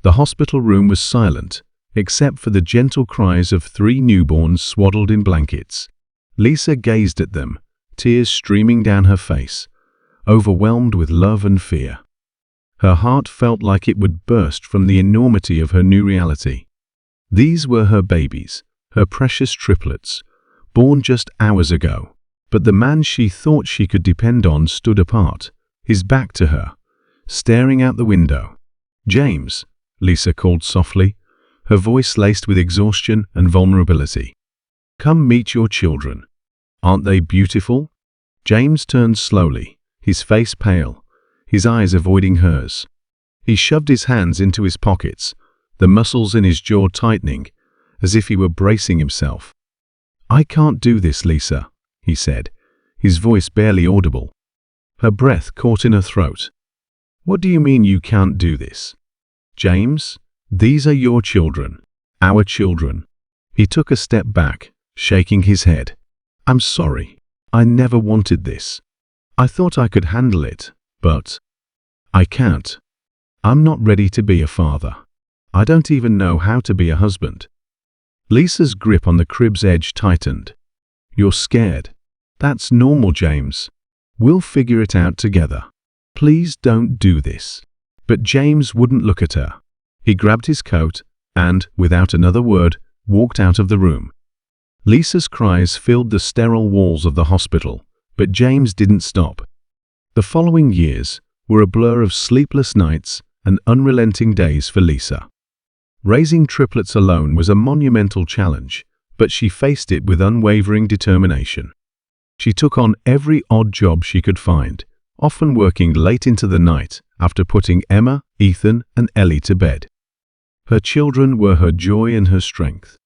The hospital room was silent, except for the gentle cries of 3 newborns swaddled in blankets. Lisa gazed at them, tears streaming down her face, overwhelmed with love and fear. Her heart felt like it would burst from the enormity of her new reality. These were her babies, her precious triplets, born just hours ago. But the man she thought she could depend on stood apart, his back to her, staring out the window. "James," Lisa called softly, her voice laced with exhaustion and vulnerability. "Come meet your children. Aren't they beautiful?" James turned slowly, his face pale, his eyes avoiding hers. He shoved his hands into his pockets, the muscles in his jaw tightening, as if he were bracing himself. "I can't do this, Lisa," he said, his voice barely audible. Her breath caught in her throat. "What do you mean you can't do this?" "James, these are your children, our children." He took a step back, shaking his head. "I'm sorry. I never wanted this. I thought I could handle it, but I can't. I'm not ready to be a father. I don't even know how to be a husband." Lisa's grip on the crib's edge tightened. "You're scared. That's normal, James. We'll figure it out together. Please don't do this." But James wouldn't look at her. He grabbed his coat and, without another word, walked out of the room. Lisa's cries filled the sterile walls of the hospital, but James didn't stop. The following years were a blur of sleepless nights and unrelenting days for Lisa. Raising triplets alone was a monumental challenge, but she faced it with unwavering determination. She took on every odd job she could find, often working late into the night after putting Emma, Ethan, and Ellie to bed. Her children were her joy and her strength.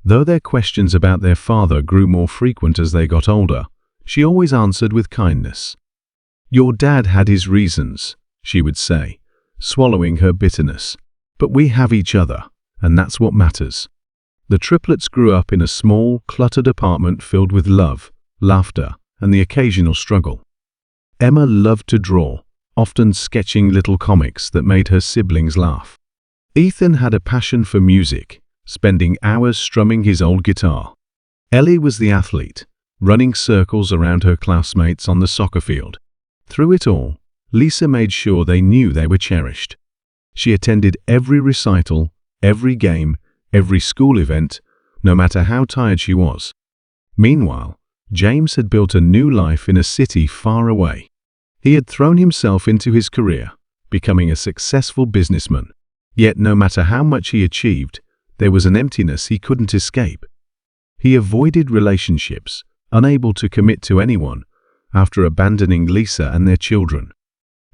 Though their questions about their father grew more frequent as they got older, she always answered with kindness. "Your dad had his reasons," she would say, swallowing her bitterness. "But we have each other, and that's what matters." The triplets grew up in a small, cluttered apartment filled with love, laughter, and the occasional struggle. Emma loved to draw, often sketching little comics that made her siblings laugh. Ethan had a passion for music, spending hours strumming his old guitar. Ellie was the athlete, running circles around her classmates on the soccer field. Through it all, Lisa made sure they knew they were cherished. She attended every recital, every game, every school event, no matter how tired she was. Meanwhile, James had built a new life in a city far away. He had thrown himself into his career, becoming a successful businessman. Yet no matter how much he achieved, there was an emptiness he couldn't escape. He avoided relationships, unable to commit to anyone, after abandoning Lisa and their children.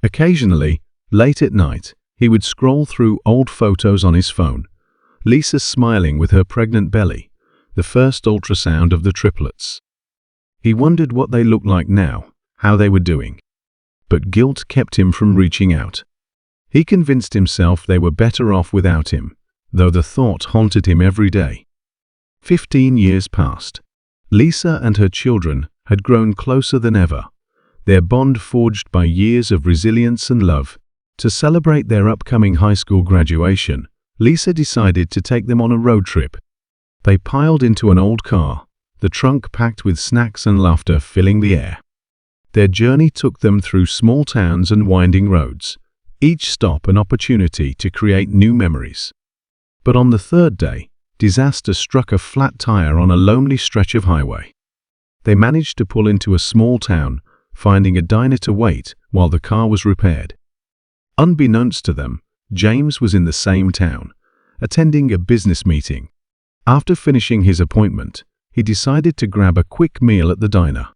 Occasionally, late at night, he would scroll through old photos on his phone, Lisa smiling with her pregnant belly, the first ultrasound of the triplets. He wondered what they looked like now, how they were doing. But guilt kept him from reaching out. He convinced himself they were better off without him, though the thought haunted him every day. 15 years passed. Lisa and her children had grown closer than ever, their bond forged by years of resilience and love. To celebrate their upcoming high school graduation, Lisa decided to take them on a road trip. They piled into an old car, the trunk packed with snacks and laughter filling the air. Their journey took them through small towns and winding roads, each stop an opportunity to create new memories. But on the third day, disaster struck a flat tire on a lonely stretch of highway. They managed to pull into a small town, finding a diner to wait while the car was repaired. Unbeknownst to them, James was in the same town, attending a business meeting. After finishing his appointment, he decided to grab a quick meal at the diner.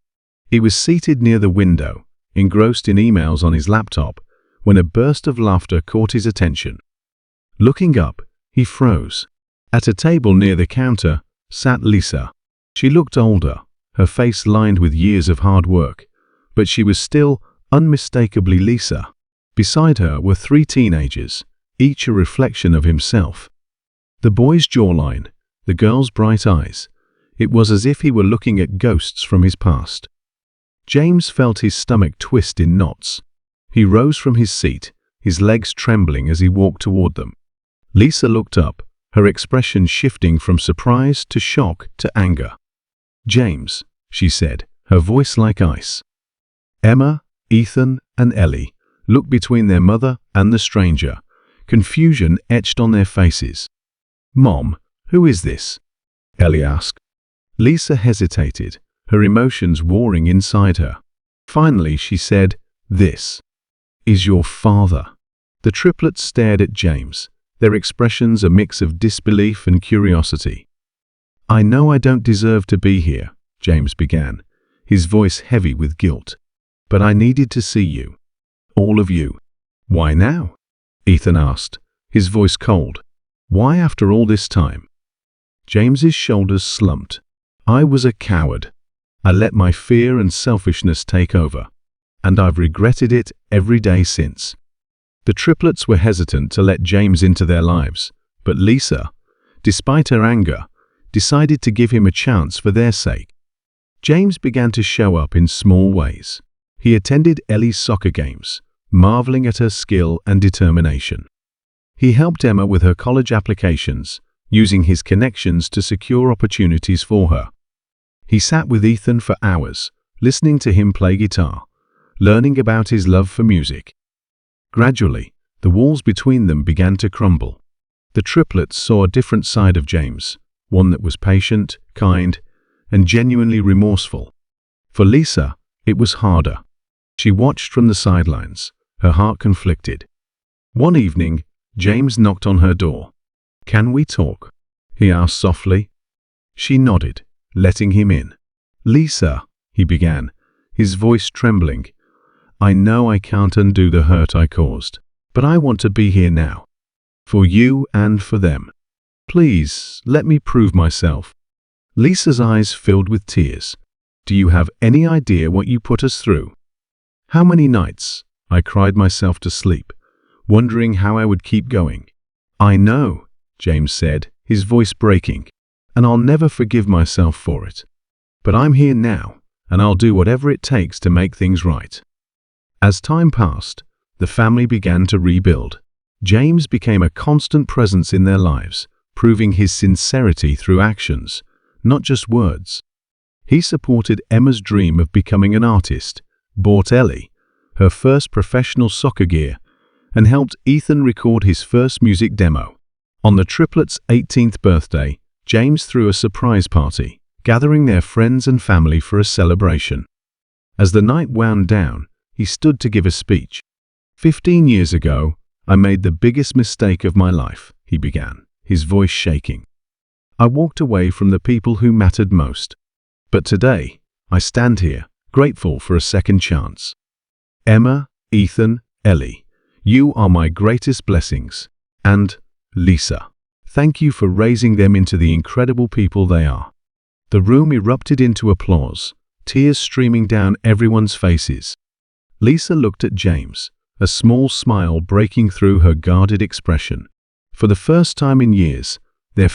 He was seated near the window, engrossed in emails on his laptop, when a burst of laughter caught his attention. Looking up, he froze. At a table near the counter sat Lisa. She looked older, her face lined with years of hard work, but she was still unmistakably Lisa. Beside her were 3 teenagers, each a reflection of himself. The boy's jawline, the girl's bright eyes. It was as if he were looking at ghosts from his past. James felt his stomach twist in knots. He rose from his seat, his legs trembling as he walked toward them. Lisa looked up, her expression shifting from surprise to shock to anger. "James," she said, her voice like ice. Emma, Ethan, and Ellie looked between their mother and the stranger, confusion etched on their faces. "Mom, who is this?" Ellie asked. Lisa hesitated, her emotions warring inside her. Finally, she said, "This is your father." The triplets stared at James, their expressions a mix of disbelief and curiosity. "I know I don't deserve to be here," James began, his voice heavy with guilt. "But I needed to see you. All of you." "Why now?" Ethan asked, his voice cold. "Why after all this time?" James's shoulders slumped. "I was a coward. I let my fear and selfishness take over, and I've regretted it every day since." The triplets were hesitant to let James into their lives, but Lisa, despite her anger, decided to give him a chance for their sake. James began to show up in small ways. He attended Ellie's soccer games, marveling at her skill and determination. He helped Emma with her college applications, using his connections to secure opportunities for her. He sat with Ethan for hours, listening to him play guitar, learning about his love for music. Gradually, the walls between them began to crumble. The triplets saw a different side of James, one that was patient, kind, and genuinely remorseful. For Lisa, it was harder. She watched from the sidelines, her heart conflicted. One evening, James knocked on her door. "Can we talk?" he asked softly. She nodded, letting him in. "Lisa," he began, his voice trembling, "I know I can't undo the hurt I caused, but I want to be here now. For you and for them. Please, let me prove myself." Lisa's eyes filled with tears. "Do you have any idea what you put us through? How many nights I cried myself to sleep, wondering how I would keep going." "I know," James said, his voice breaking, "and I'll never forgive myself for it. But I'm here now, and I'll do whatever it takes to make things right." As time passed, the family began to rebuild. James became a constant presence in their lives, proving his sincerity through actions, not just words. He supported Emma's dream of becoming an artist, bought Ellie her first professional soccer gear, and helped Ethan record his first music demo. On the triplets' 18th birthday, James threw a surprise party, gathering their friends and family for a celebration. As the night wound down, he stood to give a speech. 15 years ago, I made the biggest mistake of my life," he began, his voice shaking. "I walked away from the people who mattered most. But today, I stand here, grateful for a second chance. Emma, Ethan, Ellie, you are my greatest blessings. And, Lisa, thank you for raising them into the incredible people they are." The room erupted into applause, tears streaming down everyone's faces. Lisa looked at James, a small smile breaking through her guarded expression. For the first time in years,